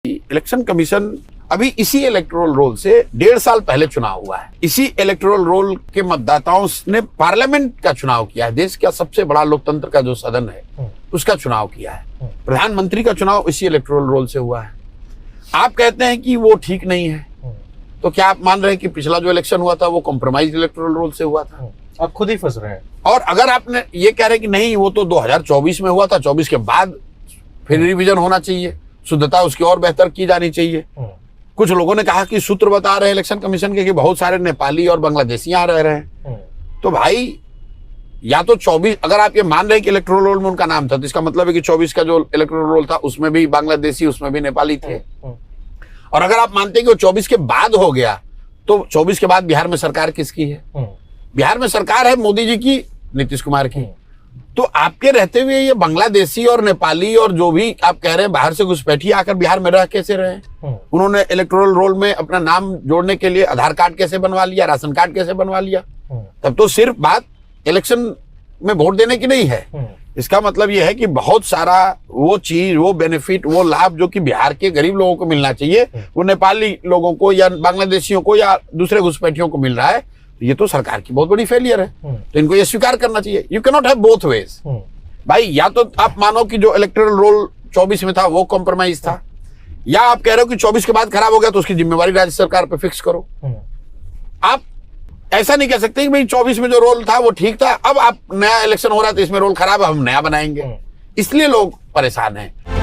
Election commission अभी इसी electoral roll से 1.5 साल पहले चुनाव हुआ है। इसी इलेक्टोरल रोल के मतदाताओं ने पार्लियामेंट का चुनाव किया है। देश का सबसे बड़ा लोकतंत्र का जो सदन है उसका चुनाव किया है। प्रधानमंत्री का चुनाव इसी इलेक्टोरल रोल से हुआ है। आप कहते हैं कि वो ठीक नहीं है, तो क्या आप मान रहे हैं कि पिछला जो इलेक्शन हुआ था वो कॉम्प्रोमाइज इलेक्टोरल रोल से हुआ था? आप खुद ही फंस रहे हैं। और अगर आपने ये कह रहे हैं कि नहीं वो तो 2024 में हुआ था, 24 के बाद फिर रिवीजन होना चाहिए, शुद्धता उसकी और बेहतर की जानी चाहिए। कुछ लोगों ने कहा कि सूत्र बता रहे हैं इलेक्शन कमीशन के कि बहुत सारे नेपाली और बांग्लादेशी यहाँ रह रहे हैं। तो भाई या तो 24, अगर आप ये मान रहे हैं कि इलेक्टोरल रोल में उनका नाम था, तो इसका मतलब है कि 24 का जो इलेक्टोरल रोल था उसमें भी बांग्लादेशी, उसमें भी नेपाली थे। और अगर आप मानते हैं कि वो 24 के बाद हो गया, तो 24 के बाद बिहार में सरकार किसकी है? बिहार में सरकार है मोदी जी की, नीतीश कुमार की। तो आपके रहते हुए ये बांग्लादेशी और नेपाली और जो भी आप कह रहे हैं बाहर से घुसपैठी आकर बिहार में रह कैसे रहे? उन्होंने इलेक्टोरल रोल में अपना नाम जोड़ने के लिए आधार कार्ड कैसे बनवा लिया, राशन कार्ड कैसे बनवा लिया? तब तो सिर्फ बात इलेक्शन में वोट देने की नहीं है। इसका मतलब यह है कि बहुत सारा वो चीज, वो बेनिफिट, वो लाभ जो कि बिहार के गरीब लोगों को मिलना चाहिए, वो नेपाली लोगों को या बांग्लादेशियों को या दूसरे घुसपैठियों को मिल रहा है। ये तो सरकार की बहुत बड़ी फेलियर है। तो इनको ये स्वीकार करना चाहिए। You can not have both ways भाई। या तो आप मानो कि जो इलेक्टोरल रोल 24 में था वो कॉम्प्रोमाइज था, या आप कह रहे हो कि 24 के बाद खराब हो गया तो उसकी जिम्मेवारी राज्य सरकार पे फिक्स करो। आप ऐसा नहीं कह सकते कि भाई 24 में जो रोल था वो ठीक था, अब आप नया इलेक्शन हो रहा है तो इसमें रोल खराब है, हम नया बनाएंगे। इसलिए लोग परेशान हैं।